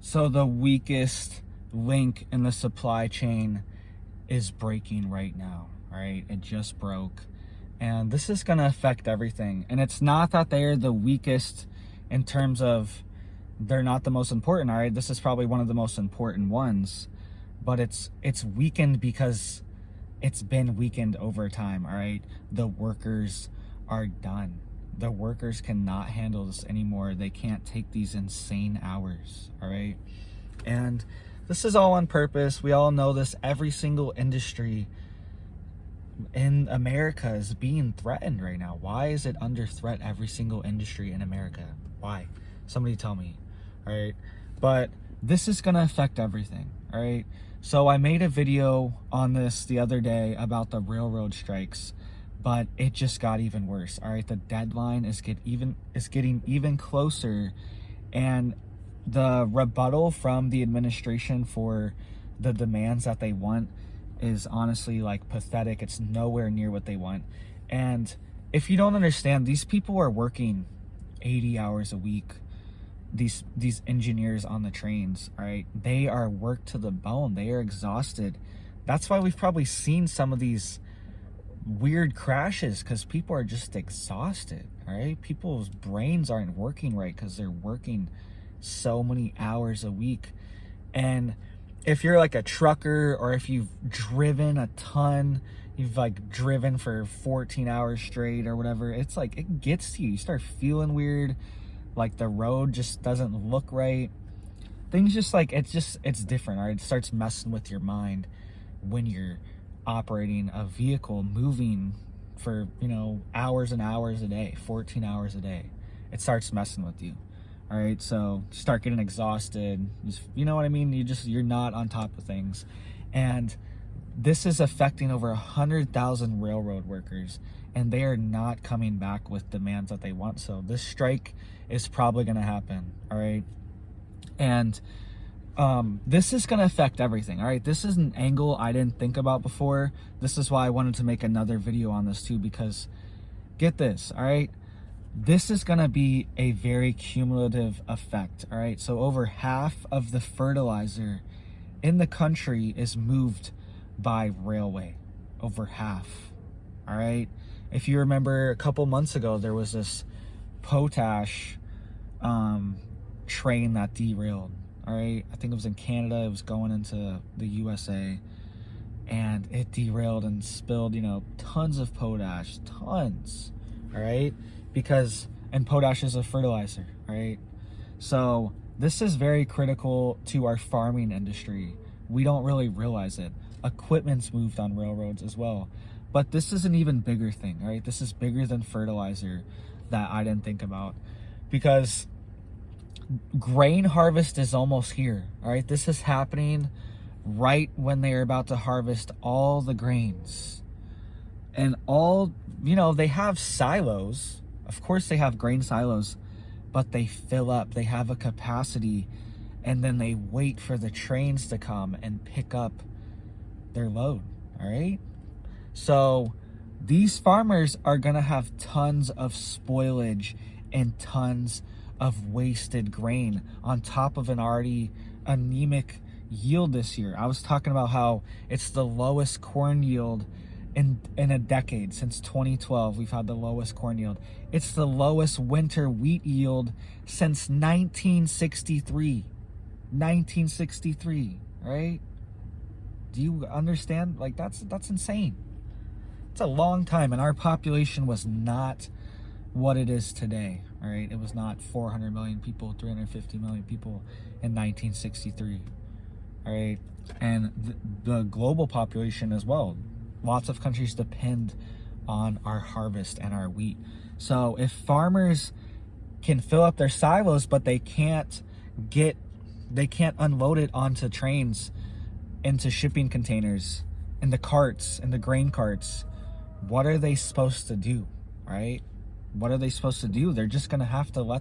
So the weakest link in the supply chain is breaking right now, all right? It just broke. And this is going to affect everything. And it's not that they're the weakest in terms of they're not the most important, all right? This is probably one of the most important ones, but it's weakened because it's been weakened over time, all right? The workers are done. The workers cannot handle this anymore. They can't take these insane hours, all right? And this is all on purpose. We all know this. Every single industry in America is being threatened right now. Why is it under threat, every single industry in America? Why? Somebody tell me, all right? But this is gonna affect everything, all right? So I made a video on this the other day about the railroad strikes, but it just got even worse, all right? The deadline is getting even closer, and the rebuttal from the administration for the demands that they want is honestly like pathetic. It's nowhere near what they want. And if you don't understand, these people are working 80 hours a week. These engineers on the trains, all right, they are worked to the bone. They are exhausted. That's why we've probably seen some of these weird crashes, because people are just exhausted, all right? People's brains aren't working right because they're working so many hours a week. And if you're like a trucker, or if you've driven a ton, you've like driven for 14 hours straight or whatever, it's like it gets to you. You start feeling weird, like the road just doesn't look right. Things just like, it's different, all right? It starts messing with your mind when you're operating a vehicle, moving for, hours and hours a day, 14 hours a day. It starts messing with you. All right, so start getting exhausted. You know what I mean? You're not on top of things. And this is affecting over 100,000 railroad workers, and they are not coming back with demands that they want. So this strike is probably going to happen, all right? And this is going to affect everything, all right? This is an angle I didn't think about before. This is why I wanted to make another video on this too, because get this, all right? This is going to be a very cumulative effect, all right? So over half of the fertilizer in the country is moved by railway, over half, all right? If you remember a couple months ago, there was this potash train that derailed, all right? I think it was in Canada. It was going into the USA, and it derailed and spilled, tons of potash, tons, all right? And potash is a fertilizer, right? So this is very critical to our farming industry. We don't really realize it. Equipment's moved on railroads as well. But this is an even bigger thing, right? This is bigger than fertilizer that I didn't think about, because grain harvest is almost here, all right? This is happening right when they're about to harvest all the grains. And they have silos. Of course they have grain silos, but they fill up. They have a capacity, and then they wait for the trains to come and pick up their load, all right? So these farmers are going to have tons of spoilage and tons of wasted grain on top of an already anemic yield this year. I was talking about how it's the lowest corn yield in a decade. Since 2012, we've had the lowest corn yield. It's the lowest winter wheat yield since 1963. 1963, right? Do you understand? Like, that's insane. It's a long time, and our population was not what it is today, all right? It was not 400 million people, 350 million people in 1963, all right? And the global population as well. Lots of countries depend on our harvest and our wheat. So if farmers can fill up their silos, but they can't unload it onto trains, into shipping containers, in the carts, in the grain carts, what are they supposed to do, right? What are they supposed to do? They're just going to have to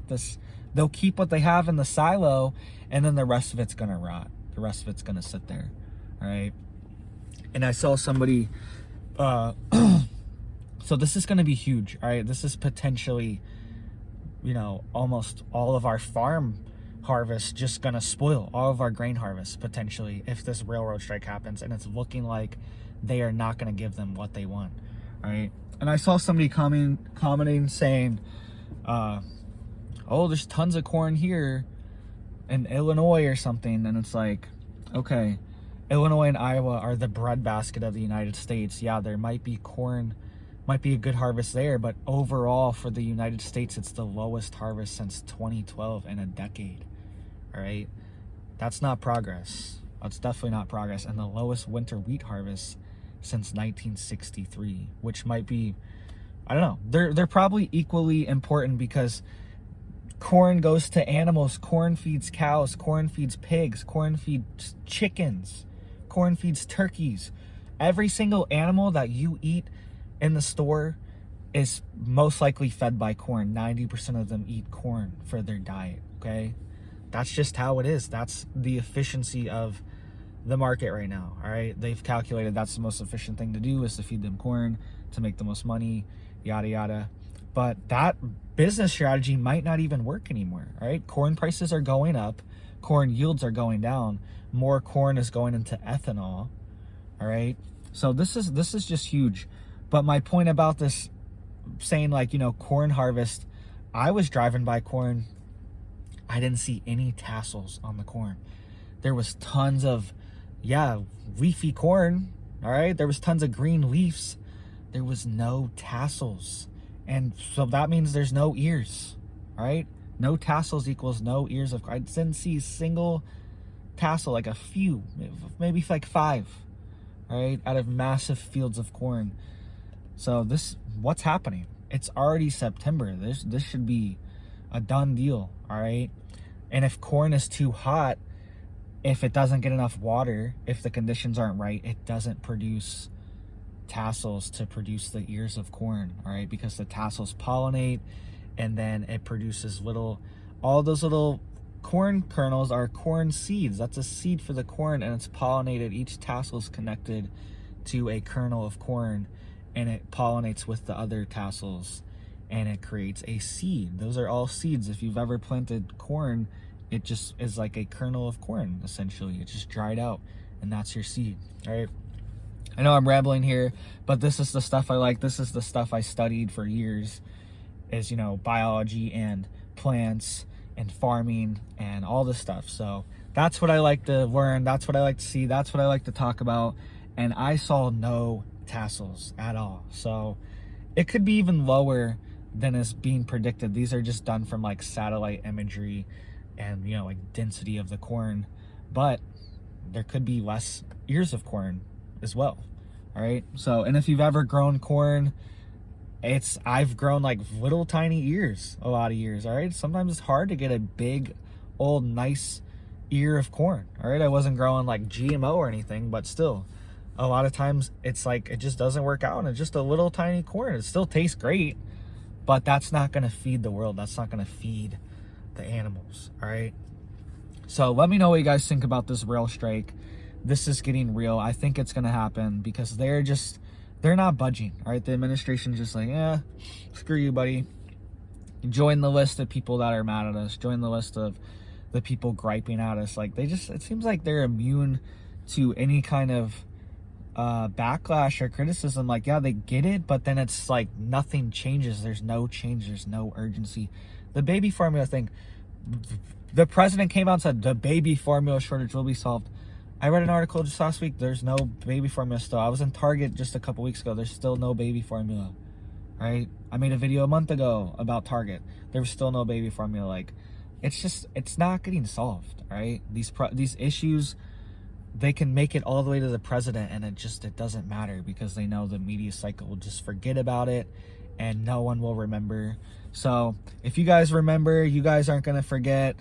they'll keep what they have in the silo, and then the rest of it's going to rot. The rest of it's going to sit there, all right? And I saw somebody, so this is going to be huge, all right? This is potentially, almost all of our farm harvest just gonna spoil all of our grain harvest potentially if this railroad strike happens, and it's looking like they are not gonna give them what they want. All right. And I saw somebody commenting saying, oh, there's tons of corn here in Illinois or something. And it's like, okay, Illinois and Iowa are the breadbasket of the United States. Yeah, there might be corn, might be a good harvest there, but overall for the United States, it's the lowest harvest since 2012 in a decade. All right. That's not progress. That's definitely not progress. And the lowest winter wheat harvest since 1963, which might be, I don't know, they're probably equally important, because corn goes to animals, corn feeds cows, corn feeds pigs, corn feeds chickens, corn feeds turkeys. Every single animal that you eat in the store is most likely fed by corn. 90% of them eat corn for their diet. Okay, that's just how it is. That's the efficiency of the market right now. All right, they've calculated that's the most efficient thing to do, is to feed them corn to make the most money, yada yada. But that business strategy might not even work anymore. All right, corn prices are going up, corn yields are going down, more corn is going into ethanol. All right, so this is just huge. But my point about this, saying like, you know, corn harvest, I was driving by corn, I didn't see any tassels on the corn. There was tons of leafy corn. All right, there was tons of green leaves. There was no tassels, and so that means there's no ears. All right, no tassels equals no ears of. I didn't see a single tassel, like a few, maybe like 5. All right, out of massive fields of corn. So what's happening? It's already September. This should be a done deal. All right, and if corn is too hot, if it doesn't get enough water, if the conditions aren't right, it doesn't produce tassels to produce the ears of corn. All right, because the tassels pollinate, and then it produces all those little corn kernels are corn seeds. That's a seed for the corn, and it's pollinated. Each tassel is connected to a kernel of corn, and it pollinates with the other tassels, and it creates a seed. Those are all seeds. If you've ever planted corn, it just is like a kernel of corn, essentially. It's just dried out, and that's your seed. All right, I know I'm rambling here, but this is the stuff I like. This is the stuff I studied for years, is, you know, biology and plants and farming and all this stuff. So that's what I like to learn. That's what I like to see. That's what I like to talk about. And I saw no tassels at all. So it could be even lower than is being predicted. These are just done from like satellite imagery and, you know, like density of the corn, but there could be less ears of corn as well. All right, so, and if you've ever grown corn, I've grown like little tiny ears a lot of years. All right, sometimes it's hard to get a big old nice ear of corn. All right, I wasn't growing like GMO or anything, but still a lot of times it's like it just doesn't work out, and it's just a little tiny corn. It still tastes great, but that's not going to feed the world. That's not going to feed the animals. All right, so let me know what you guys think about this rail strike. This is getting real. I think it's going to happen, because they're not budging. All right, the administration's just like, yeah, screw you, buddy. Join the list of people that are mad at us. Join the list of the people griping at us. Like, it seems like they're immune to any kind of backlash or criticism. Like, yeah, they get it, but then it's like nothing changes. There's no change. There's no urgency. The baby formula thing, the president came out and said the baby formula shortage will be solved. I read an article just last week. There's no baby formula still. I was in Target just a couple weeks ago. There's still no baby formula. Right? I made a video a month ago about Target. There was still no baby formula. Like, it's not getting solved. Right? These issues, they can make it all the way to the president, and it doesn't matter, because they know the media cycle will just forget about it, and no one will remember. So if you guys remember, you guys aren't going to forget.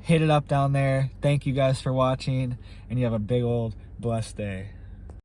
Hit it up down there. Thank you guys for watching, and you have a big old blessed day.